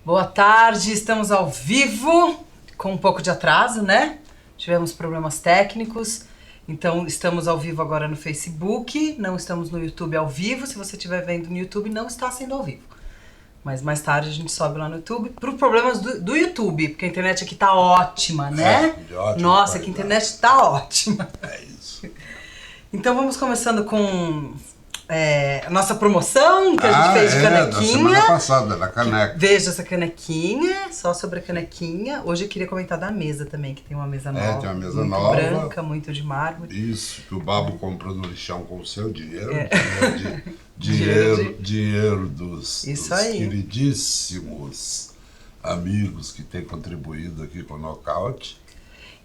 Boa tarde, estamos ao vivo, com um pouco de atraso, né? Tivemos problemas técnicos, então estamos ao vivo agora no Facebook, não estamos no YouTube ao vivo. Se você estiver vendo no YouTube, não está sendo ao vivo. Mas mais tarde a gente sobe lá no YouTube, por problemas do YouTube, porque a internet aqui tá ótima, né? Nossa, que a internet tá ótima. É isso. Então vamos começando com a nossa promoção que a gente fez de canequinha. Da semana passada, da caneca. Veja essa canequinha, só sobre a canequinha. Hoje eu queria comentar da mesa também, que tem uma mesa nova. Tem uma mesa muito nova. branca, muito de mármore. Isso, que o Babo comprou no lixão com o seu dinheiro. Dinheiro dos queridíssimos amigos que têm contribuído aqui com o Nocaute.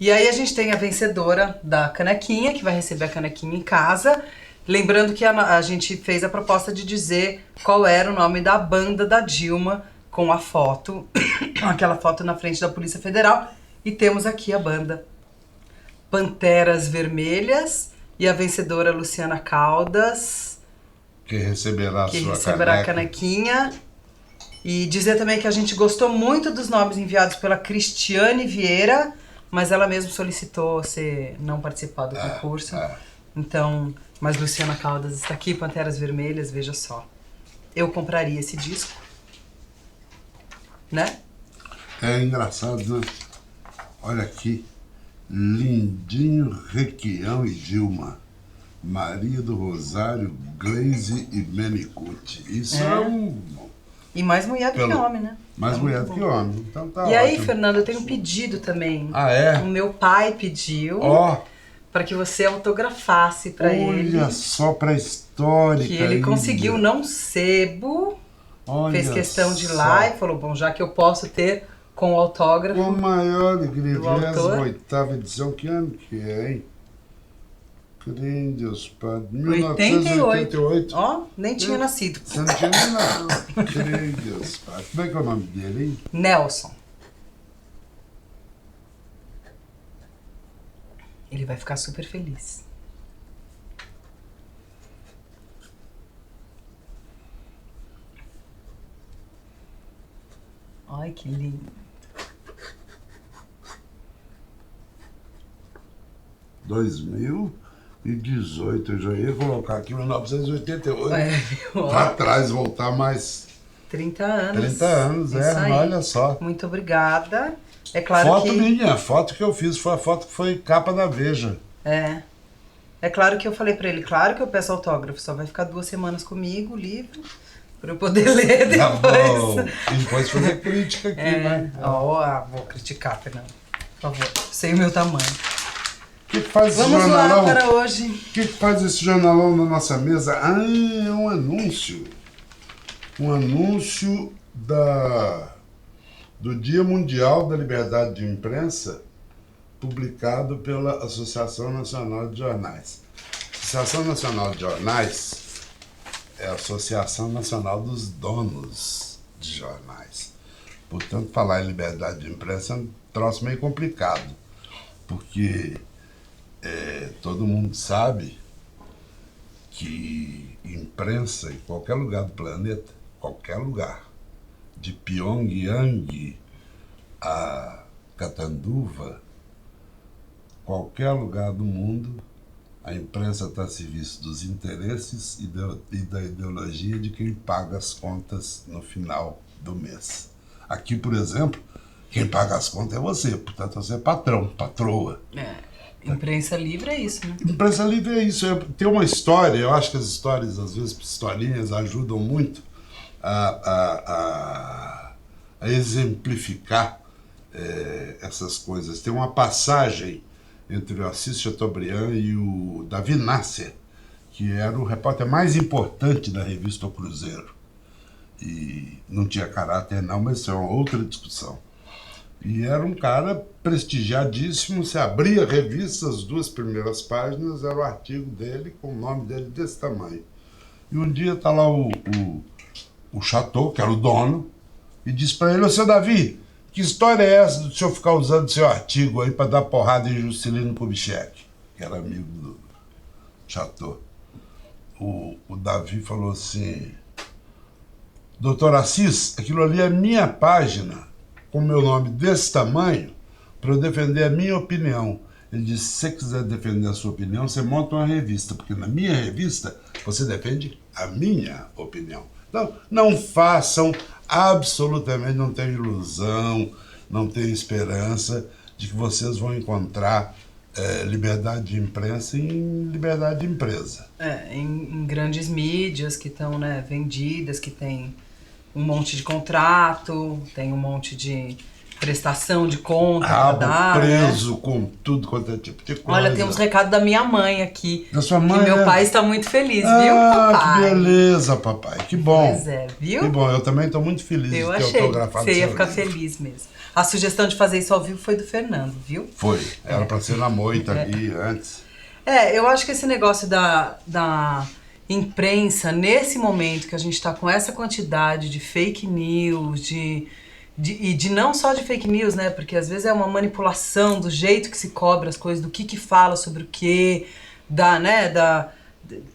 E aí a gente tem a vencedora da canequinha, que vai receber a canequinha em casa. Lembrando que a gente fez a proposta de dizer qual era o nome da banda da Dilma com a foto, aquela foto na frente da Polícia Federal. E temos aqui a banda Panteras Vermelhas e a vencedora Luciana Caldas, que receberá a canequinha. E dizer também que a gente gostou muito dos nomes enviados pela Cristiane Vieira, mas ela mesma solicitou não participar do concurso. Então, mas Luciana Caldas está aqui, Panteras Vermelhas, veja só. Eu compraria esse disco, né? É engraçado, né? Olha aqui, Lindinho, Requião e Dilma, Maria do Rosário, Glaze e Menicucci. Isso é um... E mais mulher do que homem, né? Mais mulher do que homem, então tá E aí, ótimo. Fernando, eu tenho um pedido também. É? O meu pai pediu para que você autografasse para ele. Olha só, pra histórica. Que ele conseguiu num sebo, fez questão de ir lá e falou, bom, já que eu posso ter com o autógrafo. Com a maior alegria, do autor. 28ª edição, que ano que é, hein? Crê Deus, Pai. 88. Ó, nem tinha nascido. Você não tinha nem nascido. Crê Deus, Pai. Como é que é o nome dele, hein? Nelson. Ele vai ficar super feliz. Ai, que lindo. 2018, eu já ia colocar aqui 1988. Viu? Pra trás, voltar mais 30 anos. 30 anos, olha só. Muito obrigada. É claro foto que... minha, a foto que eu fiz foi a foto que foi capa da Veja. É claro que eu falei pra ele, claro que eu peço autógrafo, só vai ficar 2 semanas comigo, o livro, pra eu poder ler depois. Bom. E depois fazer crítica aqui, né? Vou criticar, Fernando, por favor, sei o meu tamanho. O que faz esse Vamos jornalão? lá para hoje. O que faz esse jornalão na nossa mesa? É um anúncio. Um anúncio do Dia Mundial da Liberdade de Imprensa, publicado pela Associação Nacional de Jornais. A Associação Nacional de Jornais é a Associação Nacional dos Donos de Jornais. Portanto, falar em liberdade de imprensa é um troço meio complicado, porque todo mundo sabe que imprensa em qualquer lugar do planeta, qualquer lugar, de Pyongyang a Catanduva, qualquer lugar do mundo, a imprensa está a serviço dos interesses e da ideologia de quem paga as contas no final do mês. Aqui, por exemplo, quem paga as contas é você, portanto você é patrão, patroa. Imprensa livre é isso, né? Imprensa livre é isso. Tem uma história, eu acho que as histórias, às vezes, historinhas ajudam muito a exemplificar essas coisas. Tem uma passagem entre o Assis Chateaubriand e o Davi Nasser, que era o repórter mais importante da revista O Cruzeiro. E não tinha caráter não, mas isso é uma outra discussão. E era um cara prestigiadíssimo, você abria a revista, as 2 primeiras páginas era o artigo dele, com o nome dele desse tamanho. E um dia tá lá o Chateau, que era o dono, e diz para ele: ô, seu Davi, que história é essa do senhor ficar usando seu artigo aí para dar porrada em Juscelino Kubitschek, que era amigo Chateau, o Davi falou assim: Doutor Assis, aquilo ali é minha página, com meu nome desse tamanho, para eu defender a minha opinião. Ele disse: se você quiser defender a sua opinião, você monta uma revista, porque na minha revista você defende a minha opinião. Então, não façam absolutamente, não tenham ilusão, não tenham esperança de que vocês vão encontrar liberdade de imprensa em liberdade de empresa. Em grandes mídias que estão, né, vendidas, que tem um monte de contrato, tem um monte de prestação de conta para dar, preso, né? com tudo quanto é tipo de coisa. Olha, tem uns recados da minha mãe aqui. Da sua mãe? Que meu pai está muito feliz, viu, papai? Que beleza, papai. Que bom. Pois é, viu? Que bom, eu também estou muito feliz Eu de ter achei autografado que você ia seu ficar livro. feliz mesmo. A sugestão de fazer isso ao vivo foi do Fernando, viu? Foi. Era para ser na moita ali antes. Eu acho que esse negócio da imprensa, nesse momento que a gente está com essa quantidade de fake news, e de não só de fake news, né? Porque às vezes é uma manipulação do jeito que se cobra as coisas, do que fala sobre o quê,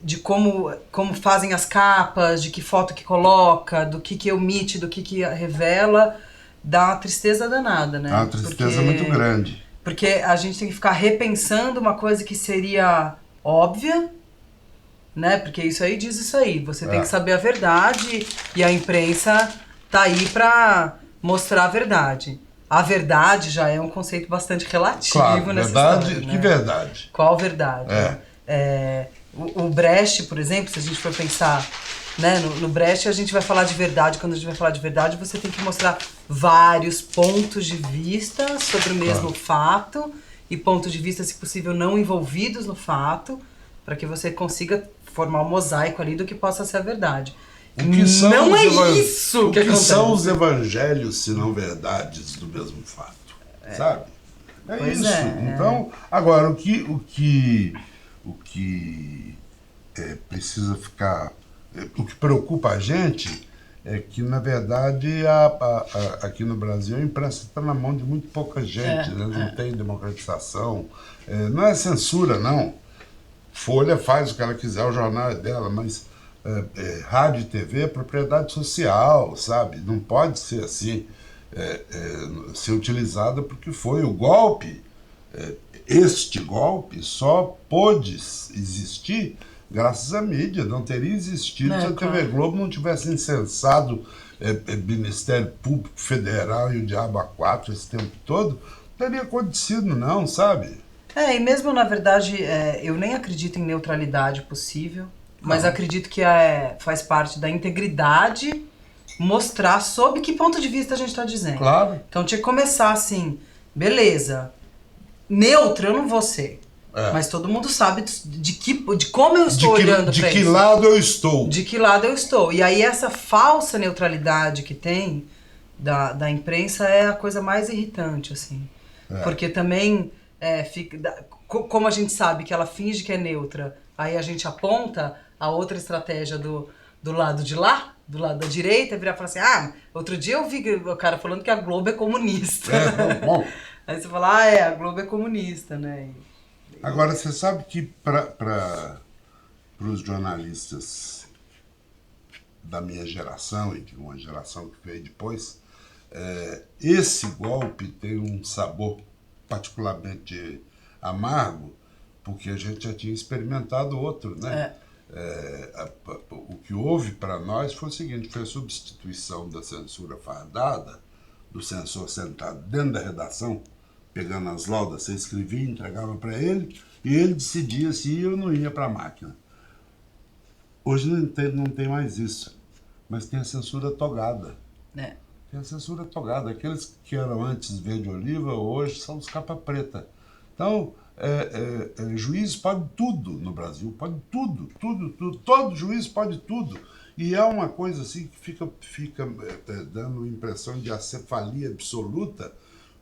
de como fazem as capas, de que foto que coloca, do que omite, do que revela, dá uma tristeza danada, né? Dá uma tristeza muito grande. Porque a gente tem que ficar repensando uma coisa que seria óbvia, né? Porque isso aí diz isso aí. Você tem que saber a verdade e a imprensa tá aí pra mostrar a verdade. A verdade já é um conceito bastante relativo, claro, nessa verdade, história, né? Que verdade? Qual verdade? O Brecht, por exemplo, se a gente for pensar, né, no Brecht, a gente vai falar de verdade. Quando a gente vai falar de verdade, você tem que mostrar vários pontos de vista sobre o mesmo fato, e pontos de vista, se possível, não envolvidos no fato, para que você consiga formar um mosaico ali do que possa ser a verdade. Não é isso que acontece. O que são os evangelhos, se não verdades do mesmo fato? Sabe? Pois isso. Então, agora, o que precisa ficar... O que preocupa a gente é que, na verdade, aqui no Brasil, a imprensa está na mão de muito pouca gente, né? Não tem democratização. Não é censura, não. Folha faz o que ela quiser, o jornal é dela, mas rádio e TV é propriedade social, sabe? Não pode ser assim, ser utilizada porque foi o golpe. Este golpe só pôde existir graças à mídia. Não teria existido se a TV Globo não tivesse incensado Ministério Público Federal e o Diabo a quatro esse tempo todo. Não teria acontecido, não, sabe? E mesmo, na verdade, eu nem acredito em neutralidade possível, mas acredito que faz parte da integridade mostrar sob que ponto de vista a gente está dizendo. Claro. Então tinha que começar assim, beleza, neutro eu não vou ser, mas todo mundo sabe de como eu estou olhando para isso. De que lado eu estou. De que lado eu estou. E aí essa falsa neutralidade que tem da imprensa é a coisa mais irritante, assim. Porque também... como a gente sabe que ela finge que é neutra, aí a gente aponta a outra estratégia do lado de lá, do lado da direita, virar e falar assim: outro dia eu vi o cara falando que a Globo é comunista. Bom. Aí você fala, a Globo é comunista, né? Agora, você sabe que para os jornalistas da minha geração e de uma geração que veio depois, esse golpe tem um sabor particularmente amargo, porque a gente já tinha experimentado outro, né? O que houve para nós foi o seguinte: foi a substituição da censura fardada, do censor sentado dentro da redação, pegando as laudas, você escrevia, entregava para ele, e ele decidia se ia ou não ia para a máquina. Hoje não tem mais isso, mas tem a censura togada. Tem a censura togada. Aqueles que eram antes verde-oliva, hoje são os capa preta. Então, juiz pode tudo no Brasil, pode tudo. Todo juiz pode tudo. E é uma coisa assim que fica dando impressão de acefalia absoluta,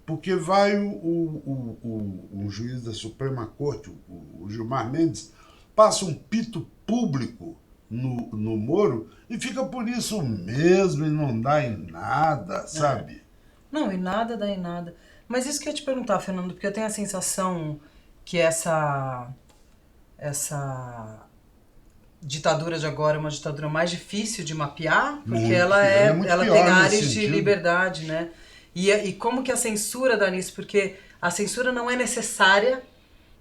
porque vai um juiz da Suprema Corte, o Gilmar Mendes, passa um pito público no Moro e fica por isso mesmo e não dá em nada, sabe? Não, e nada dá em nada. Mas isso que eu ia te perguntar, Fernando, porque eu tenho a sensação que essa essa ditadura de agora é uma ditadura mais difícil de mapear, porque Muito, ela é muito ela pior tem nesse áreas de sentido. liberdade, né? E como que a censura dá nisso? Porque a censura não é necessária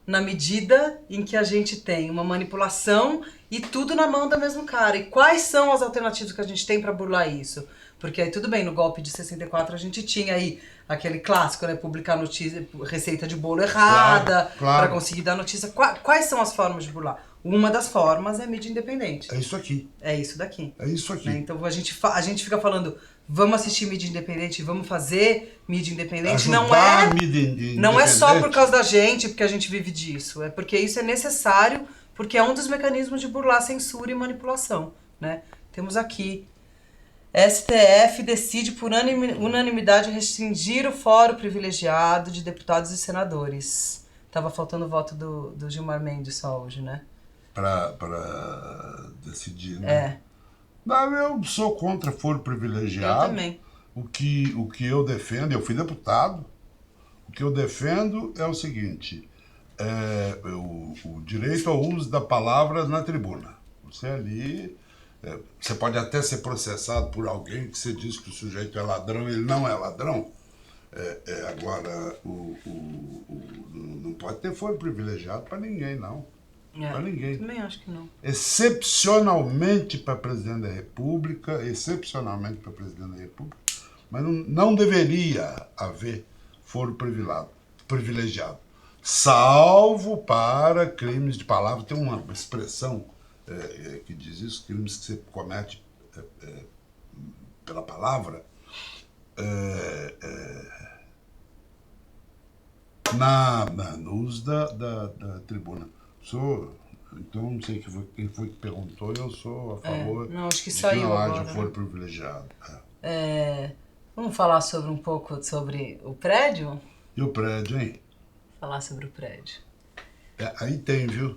na medida em que a gente tem uma manipulação e tudo na mão do mesmo cara. E quais são as alternativas que a gente tem para burlar isso? Porque aí tudo bem, no golpe de 64 a gente tinha aí aquele clássico, né? Publicar notícia, receita de bolo errada, Claro. para conseguir dar notícia. Quais são as formas de burlar? Uma das formas é mídia independente. É isso aqui. É isso daqui. É isso aqui. Né? Então a gente fica falando, vamos assistir mídia independente, vamos fazer mídia independente. Ajudar a mídia Não é só por independente. causa da gente, porque a gente vive disso. É porque isso é necessário, porque é um dos mecanismos de burlar censura e manipulação. Né? Temos aqui, STF decide por unanimidade restringir o fórum privilegiado de deputados e senadores. Tava faltando o voto do Gilmar Mendes só hoje, né? Para decidir, né? É. Não, eu sou contra foro privilegiado. Eu também. O que eu defendo, eu fui deputado, o que eu defendo é o seguinte, o direito ao uso da palavra na tribuna. Você ali, você pode até ser processado por alguém que você diz que o sujeito é ladrão, ele não é ladrão. Agora, não pode ter foro privilegiado para ninguém, não. Para ninguém. Também acho que não. Excepcionalmente para presidente da República, mas não deveria haver foro privilegiado, salvo para crimes de palavra. Tem uma expressão que diz isso, crimes que você comete pela palavra, no uso da tribuna. Então, não sei quem foi que perguntou, eu sou a favor não, acho que de saiu que não agora, haja foro privilegiado. Vamos falar um pouco sobre o prédio? E o prédio, hein? Falar sobre o prédio. Aí tem, viu?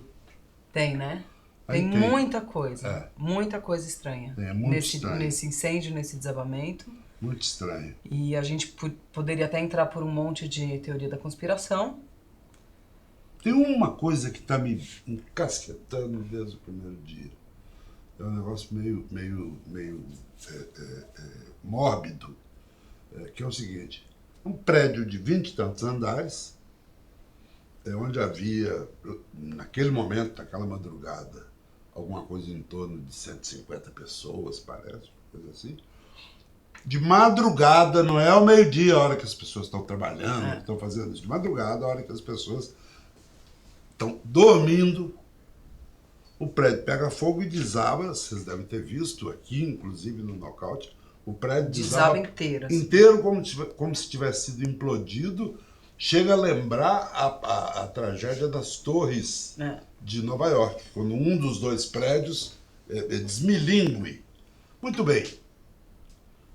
Tem, né? Aí Tem muita coisa. Muita coisa estranha. É muito estranho. Nesse incêndio, nesse desabamento. Muito estranho. E a gente poderia até entrar por um monte de teoria da conspiração. Tem uma coisa que está me encasquetando desde o primeiro dia. É um negócio meio mórbido, que é o seguinte. Um prédio de 20 e tantos andares, onde havia, naquele momento, naquela madrugada, alguma coisa em torno de 150 pessoas, parece, coisa assim. De madrugada, não é ao meio-dia, a hora que as pessoas estão trabalhando, estão fazendo isso. De madrugada, a hora que as pessoas estão dormindo, o prédio pega fogo e desaba. Vocês devem ter visto aqui, inclusive no nocaute, o prédio desaba inteiro. Assim. Inteiro, como se tivesse sido implodido. Chega a lembrar a tragédia das torres de Nova York, quando um dos dois prédios desmilingue. Muito bem.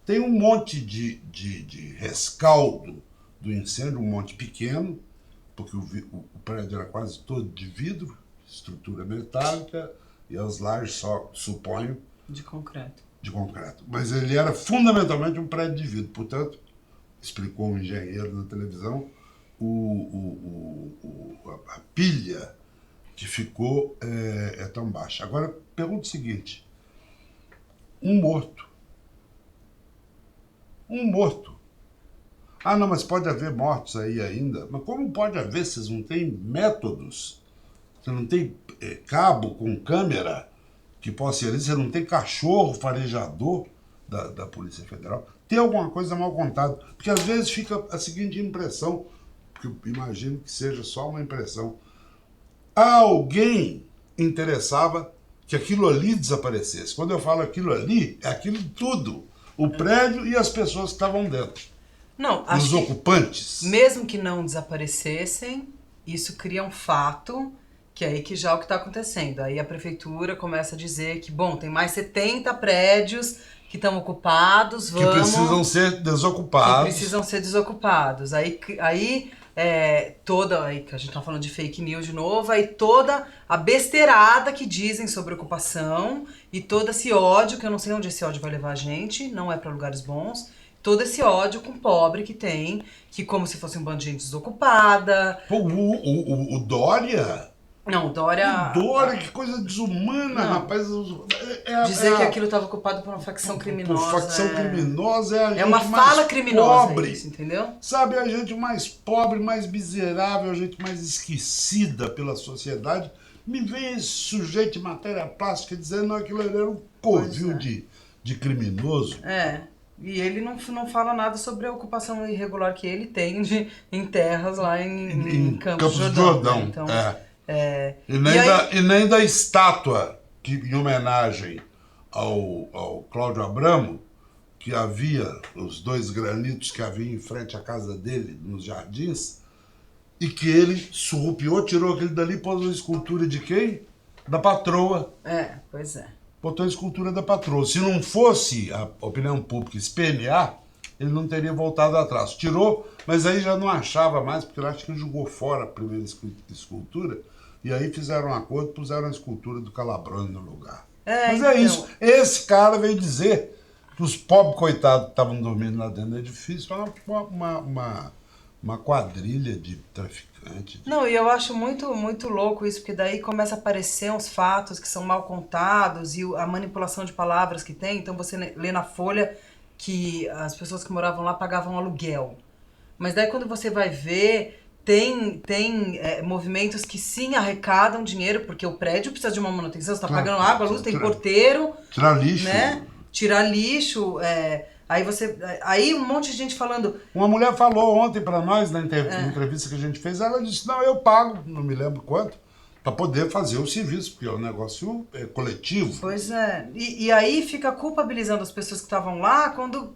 Tem um monte de rescaldo do incêndio, um monte pequeno, porque o prédio era quase todo de vidro, estrutura metálica, e as lajes só, suponho, de concreto. Mas ele era fundamentalmente um prédio de vidro. Portanto, explicou um engenheiro na televisão, a pilha que ficou é tão baixa. Agora, pergunta o seguinte. Um morto. Ah, não, mas pode haver mortos aí ainda. Mas como pode haver? Vocês não têm métodos? Você não tem cabo com câmera que possa ir ali? Você não tem cachorro farejador da Polícia Federal? Tem alguma coisa mal contada? Porque às vezes fica a seguinte impressão, que eu imagino que seja só uma impressão. A alguém interessava que aquilo ali desaparecesse. Quando eu falo aquilo ali, é aquilo tudo. O prédio e as pessoas que estavam dentro. Não, acho os ocupantes. Mesmo que não desaparecessem, isso cria um fato, que é aí que já é o que está acontecendo. Aí a prefeitura começa a dizer que, bom, tem mais 70 prédios que estão ocupados, que precisam ser desocupados. Aí toda, aí que a gente tá falando de fake news de novo, aí toda a besteirada que dizem sobre ocupação e todo esse ódio, que eu não sei onde esse ódio vai levar a gente, não é para lugares bons, todo esse ódio com pobre que tem, que como se fosse um bando de gente desocupada. O Dória Não, o Dória... O Dória, que coisa desumana, Não. rapaz. Dizer que aquilo estava ocupado por uma facção Por criminosa. facção criminosa é a gente uma fala mais criminosa, pobre. isso, entendeu? Sabe, a gente mais pobre, mais miserável, a gente mais esquecida pela sociedade. Me vem esse sujeito de matéria plástica dizendo que aquilo ali era um covil de criminoso. E ele não fala nada sobre a ocupação irregular que ele tem em terras lá em Campos do Jordão. Né? Então, E nem da estátua que, em homenagem ao Cláudio Abramo, que havia, os 2 granitos que havia em frente à casa dele, nos jardins, e que ele surrupiou, tirou aquele dali e pôs uma escultura de quem? Da patroa. Pois é. Botou a escultura da patroa. Se não fosse a opinião pública espernear, ele não teria voltado atrás. Tirou, mas aí já não achava mais, porque eu acho que ele jogou fora a primeira escultura, e aí fizeram um acordo e puseram a escultura do Calabrone no lugar. Mas é isso. Esse cara veio dizer que os pobres coitados que estavam dormindo lá dentro do edifício uma quadrilha de traficantes. Não, e eu acho muito, muito louco isso, porque daí começa a aparecer uns fatos que são mal contados e a manipulação de palavras que tem. Então você lê na Folha que as pessoas que moravam lá pagavam aluguel. Mas daí quando você vai ver, tem movimentos que sim arrecadam dinheiro, porque o prédio precisa de uma manutenção, você está pagando água, luz, tem porteiro. Tirar lixo. Né? Tirar lixo, Aí um monte de gente falando... Uma mulher falou ontem para nós, na entrevista que a gente fez, ela disse, não, eu pago, não me lembro quanto, para poder fazer o serviço, porque é um negócio coletivo. Pois é. E aí fica culpabilizando as pessoas que estavam lá quando...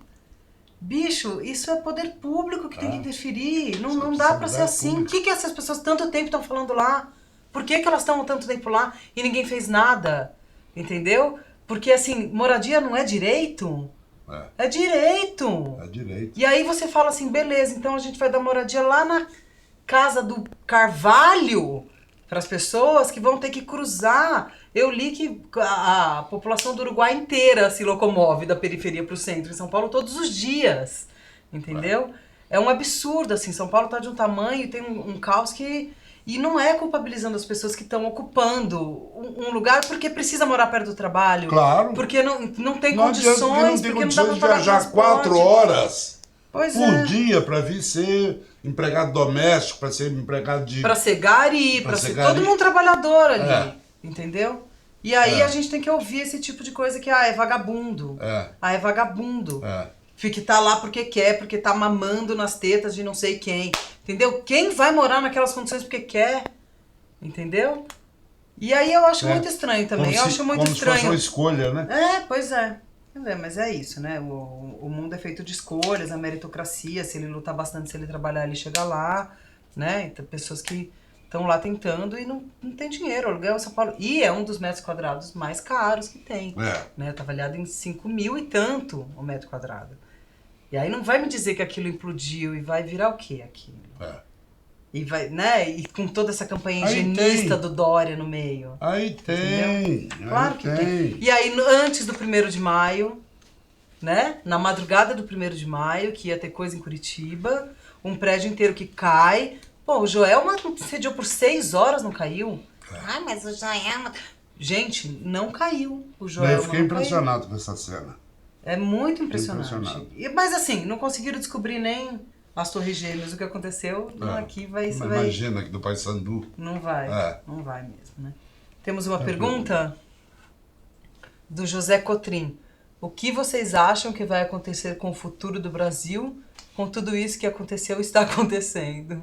Bicho, isso é poder público que tem que interferir. Não dá para ser assim. O que essas pessoas tanto tempo estão falando lá? Por que elas estão tanto tempo lá e ninguém fez nada? Entendeu? Porque, assim, moradia não é direito... É direito. É direito. E aí você fala assim, beleza, então a gente vai dar moradia lá na casa do Carvalho para as pessoas que vão ter que cruzar. Eu li que a população do Uruguai inteira se locomove da periferia para o centro em São Paulo todos os dias, entendeu? É um absurdo, assim, São Paulo tá de um tamanho e tem um caos que... E não é culpabilizando as pessoas que estão ocupando um lugar porque precisa morar perto do trabalho. Claro. Porque não tem condições, porque não dá para de pagar viajar transporte. 4 horas por dia para vir ser empregado doméstico, para ser empregado de... Para ser gari, para ser todo mundo trabalhador ali, entendeu? E aí a gente tem que ouvir esse tipo de coisa que, é vagabundo. É vagabundo. Que tá lá porque quer, porque tá mamando nas tetas de não sei quem. Entendeu? Quem vai morar naquelas condições porque quer? Entendeu? E aí eu acho muito estranho também. Eu acho muito estranho. Se fosse uma escolha, né? Pois é. Mas é isso, né? O mundo é feito de escolhas, a meritocracia, se ele lutar bastante, se ele trabalhar, ele chega lá, né? Então, pessoas que estão lá tentando e não tem dinheiro. O aluguel em São Paulo. E é um dos metros quadrados mais caros que tem. Né? Tá avaliado em 5 mil e tanto o metro quadrado. E aí não vai me dizer que aquilo implodiu e vai virar o quê aquilo? E vai, né? E com toda essa campanha higienista do Dória no meio. Aí tem. Claro que tem. E aí, antes do 1º de maio, né? Na madrugada do 1º de maio, que ia ter coisa em Curitiba, um prédio inteiro que cai. Pô, o Joelma sediou por 6 horas, não caiu? Mas o Joelma... Gente, não caiu. O Joelma Eu fiquei impressionado com essa cena. É muito impressionante. Mas assim, não conseguiram descobrir nem as Torres Gêmeas, o que aconteceu. Aqui vai... Imagina aqui do Paissandu. Não vai, não vai mesmo, né? Temos uma pergunta do José Cotrim. O que vocês acham que vai acontecer com o futuro do Brasil com tudo isso que aconteceu e está acontecendo?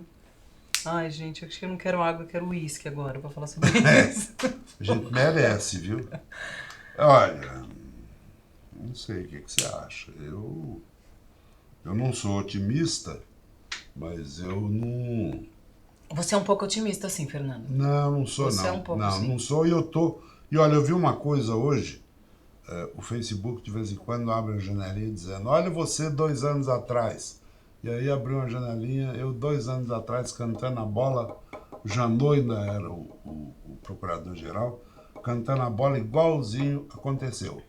Ai, gente, acho que eu não quero água, eu quero uísque agora para falar sobre isso. A gente merece, viu? Olha... Não sei, o que você acha? Eu não sou otimista, mas eu não... Você é um pouco otimista, sim, Fernando. Não sou, Você não. É um pouco, não sou e eu tô... E olha, eu vi uma coisa hoje, o Facebook de vez em quando abre uma janelinha dizendo, olha você 2 anos atrás. E aí abriu uma janelinha, eu 2 anos atrás cantando a bola, o Janot ainda era o procurador-geral, cantando a bola igualzinho aconteceu.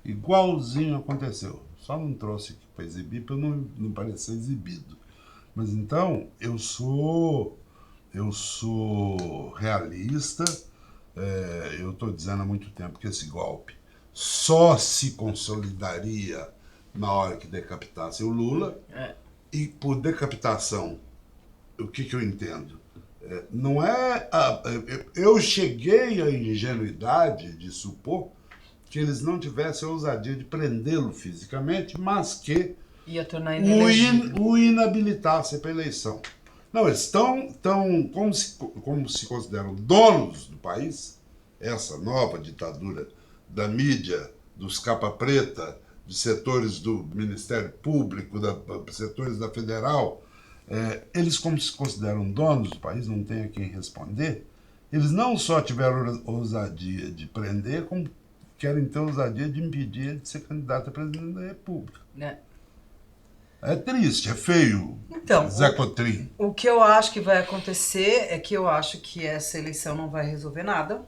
Igualzinho aconteceu. Só não trouxe aqui para exibir, para não parecer exibido. Mas então, eu eu sou realista. Eu estou dizendo há muito tempo que esse golpe só se consolidaria na hora que decapitasse o Lula. E por decapitação, o que eu entendo? Não é. Eu cheguei à ingenuidade de supor que eles não tivessem a ousadia de prendê-lo fisicamente, mas que ia tornar o inabilitasse para a eleição. Não, eles estão como se consideram donos do país, essa nova ditadura da mídia, dos capa preta, de setores do Ministério Público, setores da Federal, eles como se consideram donos do país, não tem a quem responder, eles não só tiveram ousadia de prender, como querem ter ousadia de impedir ele de ser candidato a presidente da República. É triste, é feio, então, Zé Cotrim. O que eu acho que vai acontecer é que eu acho que essa eleição não vai resolver nada.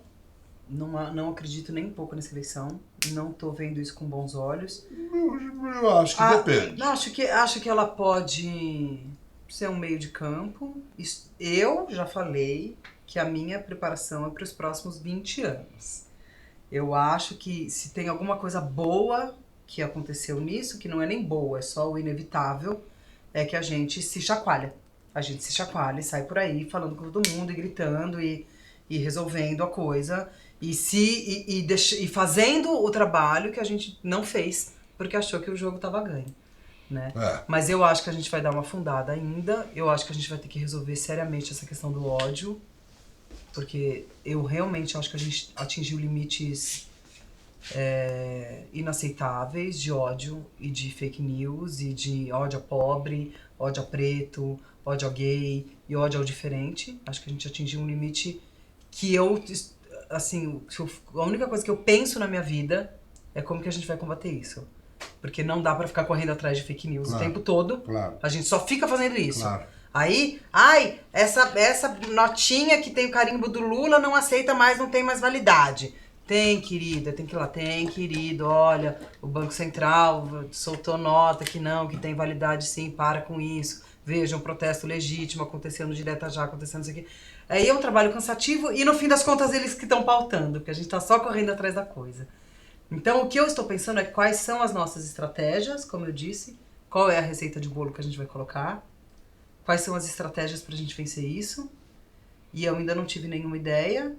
Não acredito nem um pouco nessa eleição. Não estou vendo isso com bons olhos. Eu acho que depende. Acho que ela pode ser um meio de campo. Eu já falei que a minha preparação é para os próximos 20 anos. Eu acho que se tem alguma coisa boa que aconteceu nisso, que não é nem boa, é só o inevitável, é que a gente se chacoalha. A gente se chacoalha e sai por aí falando com todo mundo e gritando e resolvendo a coisa e fazendo o trabalho que a gente não fez porque achou que o jogo estava ganho, né? Mas eu acho que a gente vai dar uma afundada ainda. Eu acho que a gente vai ter que resolver seriamente essa questão do ódio, porque eu realmente acho que a gente atingiu limites inaceitáveis de ódio e de fake news e de ódio a pobre, ódio a preto, ódio ao gay e ódio ao diferente. Acho que a gente atingiu um limite que assim, a única coisa que eu penso na minha vida é como que a gente vai combater isso. Porque não dá pra ficar correndo atrás de fake news o tempo todo. A gente só fica fazendo isso. Aí, essa notinha que tem o carimbo do Lula não aceita mais, não tem mais validade. Tem, querida, tem que ir lá. Tem, querido, olha, o Banco Central soltou nota que não, que tem validade sim, para com isso. Veja, um protesto legítimo acontecendo direto já, acontecendo isso aqui. Aí é um trabalho cansativo e no fim das contas eles que estão pautando, porque a gente tá só correndo atrás da coisa. Então o que eu estou pensando é quais são as nossas estratégias, como eu disse, qual é a receita de bolo que a gente vai colocar, quais são as estratégias pra gente vencer isso, e eu ainda não tive nenhuma ideia,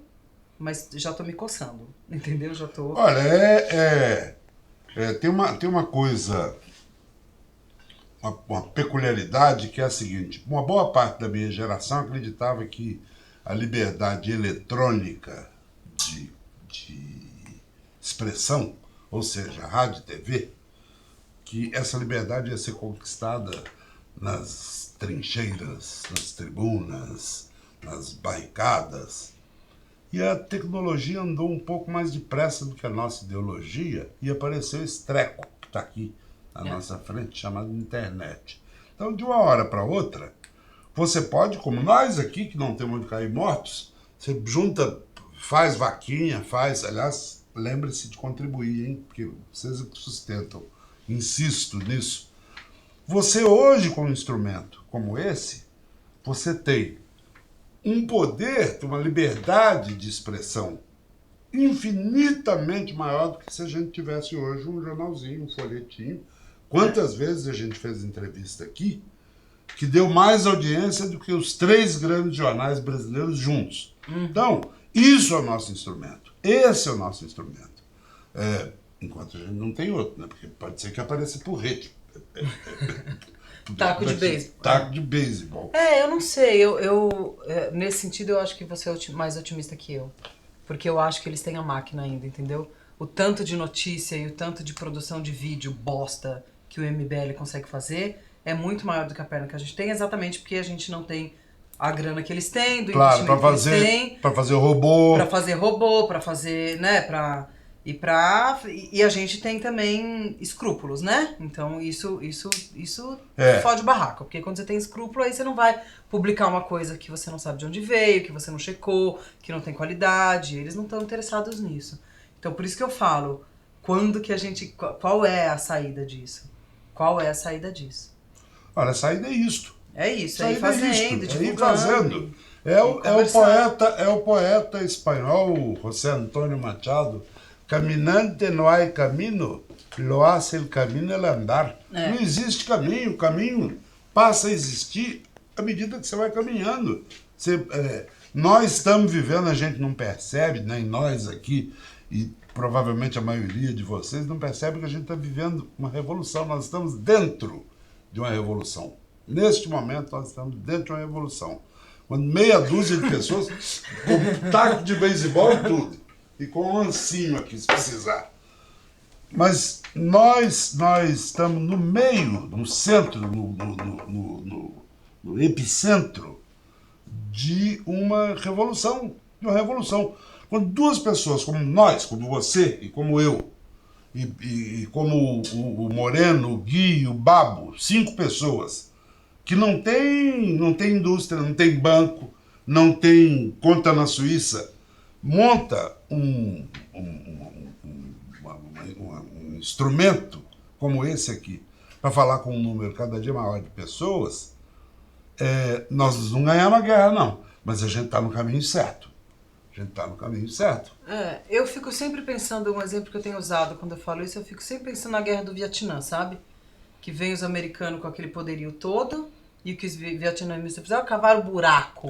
mas já tô me coçando, entendeu? Já tô... Olha, tem uma coisa, uma peculiaridade que é a seguinte: uma boa parte da minha geração acreditava que a liberdade eletrônica de expressão, ou seja, rádio e TV, que essa liberdade ia ser conquistada nas trincheiras, nas tribunas, nas barricadas. E a tecnologia andou um pouco mais depressa do que a nossa ideologia e apareceu esse treco que está aqui na nossa frente, chamado internet. Então, de uma hora para outra, você pode, como nós aqui, que não temos onde cair mortos, você junta, faz vaquinha, aliás, lembre-se de contribuir, hein? Porque vocês é que sustentam. Insisto nisso. Você hoje, com um instrumento como esse, você tem um poder, uma liberdade de expressão infinitamente maior do que se a gente tivesse hoje um jornalzinho, um folhetinho. Quantas vezes a gente fez entrevista aqui que deu mais audiência do que os 3 grandes jornais brasileiros juntos. Então, isso é o nosso instrumento. Esse é o nosso instrumento. Enquanto a gente não tem outro, né? Porque pode ser que apareça por rede. Taco de beisebol. Taco de beisebol. Eu não sei. Nesse sentido, eu acho que você é mais otimista que eu. Porque eu acho que eles têm a máquina ainda, entendeu? O tanto de notícia e o tanto de produção de vídeo bosta que o MBL consegue fazer é muito maior do que a perna que a gente tem, exatamente porque a gente não tem a grana que eles têm, do investimento que eles têm. Para fazer robô. Para fazer robô, para fazer, né, e a gente tem também escrúpulos, né? Então isso fode o barraco, porque quando você tem escrúpulo, aí você não vai publicar uma coisa que você não sabe de onde veio, que você não checou, que não tem qualidade, eles não estão interessados nisso. Então por isso que eu falo, qual é a saída disso? Qual é a saída disso? Olha, a saída é isto. É isso, é ir fazendo, divulgando. É o poeta espanhol José Antônio Machado. Caminante não há caminho, lo hace el camino el andar. Não existe caminho, o caminho passa a existir à medida que você vai caminhando. Nós estamos vivendo, a gente não percebe, nem nós aqui, e provavelmente a maioria de vocês não percebe que a gente está vivendo uma revolução. Nós estamos dentro de uma revolução. Neste momento, nós estamos dentro de uma revolução. Quando meia dúzia de pessoas com taco de beisebol e tudo, e com um ancinho aqui, se precisar. Mas nós estamos no meio, no centro, no epicentro de uma revolução. Quando duas pessoas como nós, como você e como eu, e como o Moreno, o Gui, o Babo, 5 pessoas, que não tem indústria, não tem banco, não tem conta na Suíça, monta um instrumento como esse aqui, para falar com um número cada dia maior de pessoas, nós não ganhamos a guerra, não, mas a gente está no caminho certo. Eu fico sempre pensando, um exemplo que eu tenho usado quando eu falo isso, eu fico sempre pensando na guerra do Vietnã, sabe? Que vem os americanos com aquele poderio todo, e o que os vietnamitas fizeram, cavaram buraco.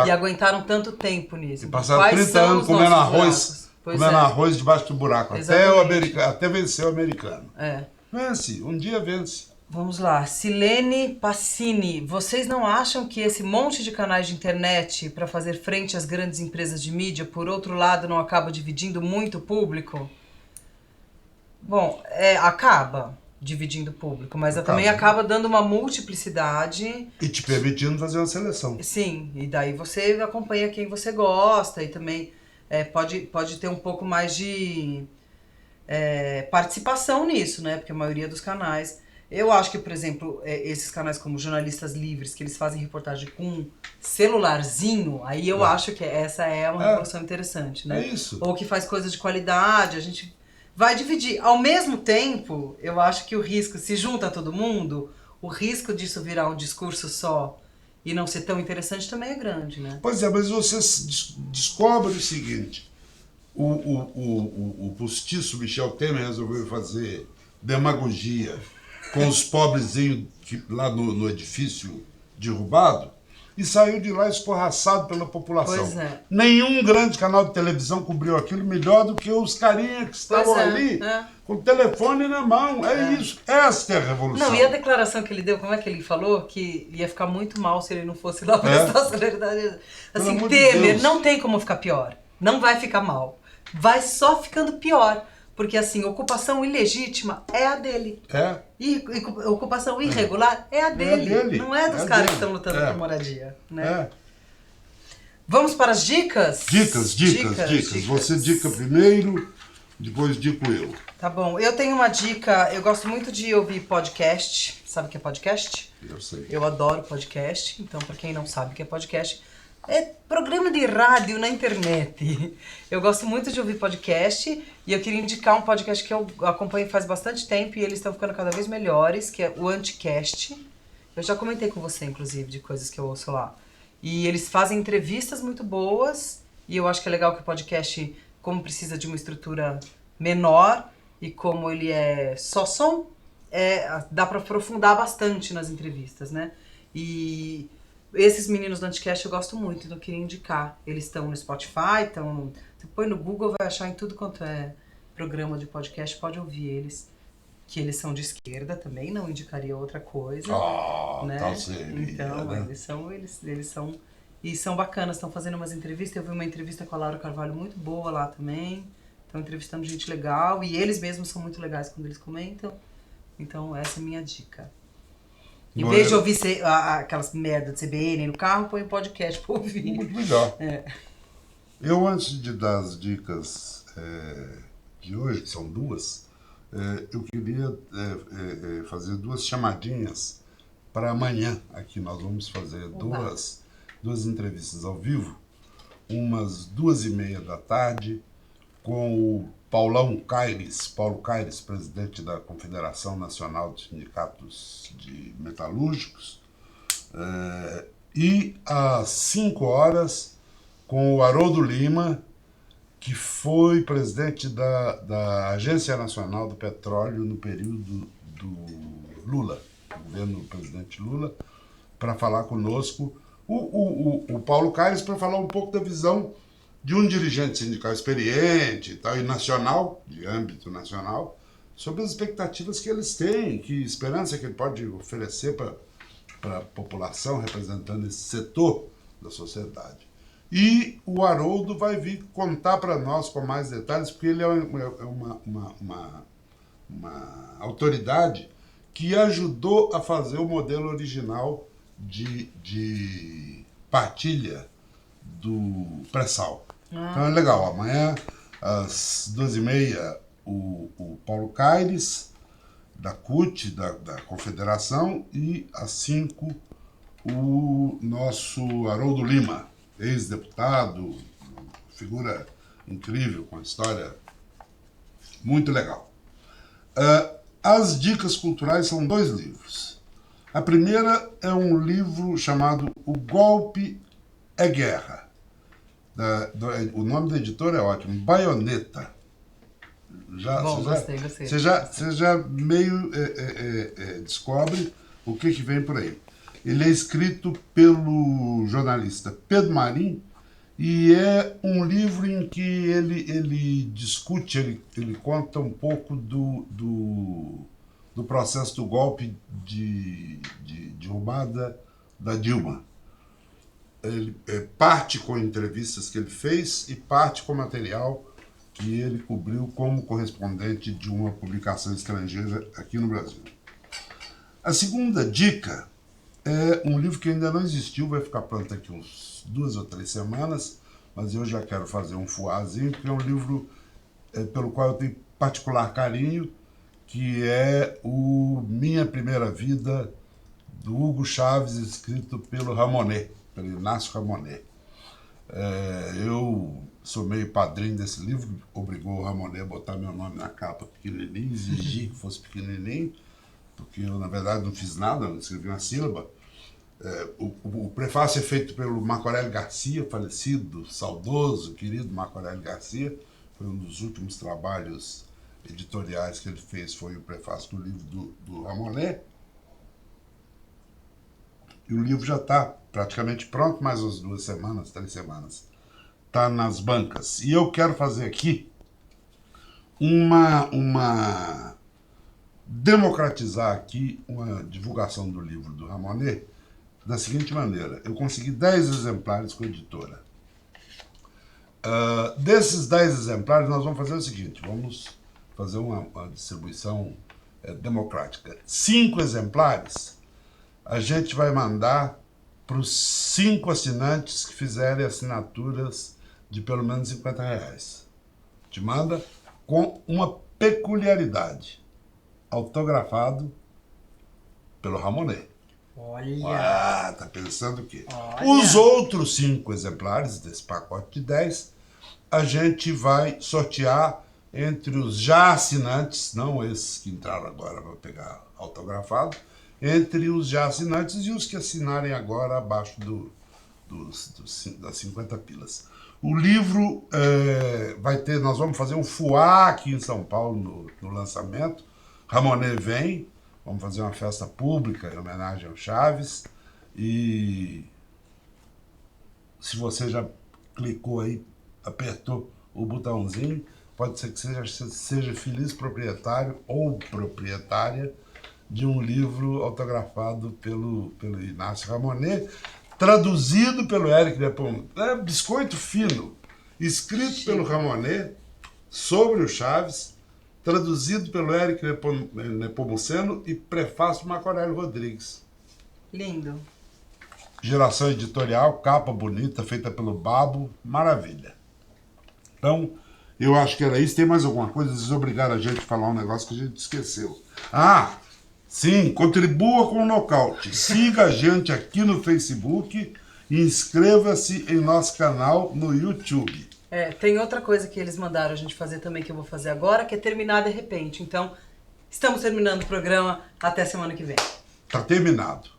E aguentaram tanto tempo nisso. E passaram 30 anos comendo arroz debaixo do buraco, até vencer o americano. Vence, um dia vence. Vamos lá, Silene Passini, vocês não acham que esse monte de canais de internet para fazer frente às grandes empresas de mídia, por outro lado, não acaba dividindo muito o público? Bom, acaba dividindo o público, mas também acaba dando uma multiplicidade. E te permitindo fazer uma seleção. Sim, e daí você acompanha quem você gosta e também pode ter um pouco mais de participação nisso, né? Porque a maioria dos canais... Eu acho que, por exemplo, esses canais como Jornalistas Livres, que eles fazem reportagem com um celularzinho, aí eu acho que essa é uma revolução interessante, né? É isso. Ou que faz coisas de qualidade, a gente vai dividir. Ao mesmo tempo, eu acho que o risco, se junta todo mundo, o risco disso virar um discurso só e não ser tão interessante também é grande, né? Pois é, mas você descobre o seguinte, o postiço Michel Temer resolveu fazer demagogia com os pobrezinhos lá no edifício derrubado, e saiu de lá escorraçado pela população. Pois é. Nenhum grande canal de televisão cobriu aquilo melhor do que os carinhas que estavam ali, com o telefone na mão. Isso. Esta é a revolução. Não, e a declaração que ele deu, como é que ele falou? Que ia ficar muito mal se ele não fosse lá prestar solidariedade. Assim, Temer, não tem como ficar pior. Não vai ficar mal. Vai só ficando pior. Porque, assim, ocupação ilegítima é a dele. E ocupação irregular é a dele. Não é dos caras que estão lutando por moradia. Né? Vamos para as dicas? Dicas. Você dica primeiro, depois dico eu. Tá bom. Eu tenho uma dica. Eu gosto muito de ouvir podcast. Sabe o que é podcast? Eu sei. Eu adoro podcast. Então, para quem não sabe o que é podcast... É programa de rádio na internet. Eu gosto muito de ouvir podcast e eu queria indicar um podcast que eu acompanho faz bastante tempo e eles estão ficando cada vez melhores, que é o Anticast. Eu já comentei com você, inclusive, de coisas que eu ouço lá. E eles fazem entrevistas muito boas e eu acho que é legal que o podcast, como precisa de uma estrutura menor e como ele é só som, dá para aprofundar bastante nas entrevistas, né? E... esses meninos do Anticast eu gosto muito, então eu queria indicar. Eles estão no Spotify, você põe no Google, vai achar em tudo quanto é programa de podcast, pode ouvir eles. Que eles são de esquerda também, não indicaria outra coisa. Né? Tá seria, então, né? eles são... E são bacanas, estão fazendo umas entrevistas. Eu vi uma entrevista com a Laura Carvalho muito boa lá também. Estão entrevistando gente legal. E eles mesmos são muito legais quando eles comentam. Então, essa é a minha dica. Em vez de ouvir aquelas merda de CBN no carro, põe um podcast pra ouvir. Muito melhor. Eu, antes de dar as dicas de hoje, que são 2, eu queria fazer 2 chamadinhas para amanhã. Aqui nós vamos fazer duas entrevistas ao vivo, umas 2h30 da tarde, com o Paulo Caires, presidente da Confederação Nacional de Sindicatos de Metalúrgicos, E às 5 horas, com o Haroldo Lima, que foi presidente da Agência Nacional do Petróleo no período do Lula, do governo do presidente Lula, para falar conosco. O Paulo Caires para falar um pouco da visão de um dirigente sindical experiente e tal, e nacional, de âmbito nacional, sobre as expectativas que eles têm, que esperança que ele pode oferecer para a população, representando esse setor da sociedade. E o Haroldo vai vir contar para nós com mais detalhes, porque ele é uma autoridade que ajudou a fazer o modelo original de partilha do pré-sal. Então é legal, amanhã às 12h30 o Paulo Caires, da CUT, da Confederação, e às 5 o nosso Haroldo Lima, ex-deputado, figura incrível, com história muito legal. As dicas culturais são 2 livros. A primeira é um livro chamado O Golpe é Guerra. O nome da editora é ótimo, Baioneta. Bom, gostei. Você já meio descobre o que vem por aí. Ele é escrito pelo jornalista Pedro Marim e é um livro em que ele discute, ele conta um pouco do processo do golpe de derrubada da Dilma. Ele parte com entrevistas que ele fez e parte com material que ele cobriu como correspondente de uma publicação estrangeira aqui no Brasil. A segunda dica é um livro que ainda não existiu, vai ficar pronto daqui uns 2 ou 3 semanas, mas eu já quero fazer um fuazinho, porque é um livro pelo qual eu tenho particular carinho, que é o Minha Primeira Vida, do Hugo Chávez, escrito pelo Ramonet, pelo Inácio Ramonet. Eu sou meio padrinho desse livro, obrigou o Ramonet a botar meu nome na capa pequenininho, exigi que fosse pequenininho, porque eu, na verdade, não fiz nada, não escrevi uma sílaba. O prefácio é feito pelo Marco Aurélio Garcia, falecido, saudoso, querido Marco Aurélio Garcia. Foi um dos últimos trabalhos editoriais que ele fez, foi o prefácio do livro do Ramonet. E o livro já está praticamente pronto, mais umas 2 semanas, 3 semanas. Está nas bancas. E eu quero fazer aqui democratizar aqui uma divulgação do livro do Ramonet da seguinte maneira. Eu consegui 10 exemplares com a editora. Desses 10 exemplares, nós vamos fazer o seguinte, vamos fazer uma distribuição democrática. 5 exemplares a gente vai mandar para os 5 assinantes que fizerem assinaturas de pelo menos R$50. Te manda com uma peculiaridade. Autografado pelo Ramonet. Olha! Tá pensando o quê? Olha. Os outros 5 exemplares desse pacote de 10, a gente vai sortear entre os já assinantes, não esses que entraram agora para pegar autografado, entre os já assinantes e os que assinarem agora abaixo das 50 pilas. O livro vai ter, nós vamos fazer um fuá aqui em São Paulo no lançamento. Ramonet vem, vamos fazer uma festa pública em homenagem ao Chaves. E se você já clicou aí, apertou o botãozinho, pode ser que seja feliz proprietário ou proprietária de um livro autografado pelo Inácio Ramonet, traduzido pelo Éric Nepomuceno, biscoito fino, escrito pelo Ramonet sobre o Chaves, traduzido pelo Éric Nepomuceno e prefácio do Marco Aurélio Rodrigues. Lindo. Geração editorial, capa bonita, feita pelo Babo, maravilha. Então, eu acho que era isso. Tem mais alguma coisa? Vocês obrigaram a gente a falar um negócio que a gente esqueceu. Sim, contribua com o Nocaute. Siga a gente aqui no Facebook e inscreva-se em nosso canal no YouTube. Tem outra coisa que eles mandaram a gente fazer também, que eu vou fazer agora, que é terminar de repente. Então, estamos terminando o programa. Até semana que vem. Tá terminado.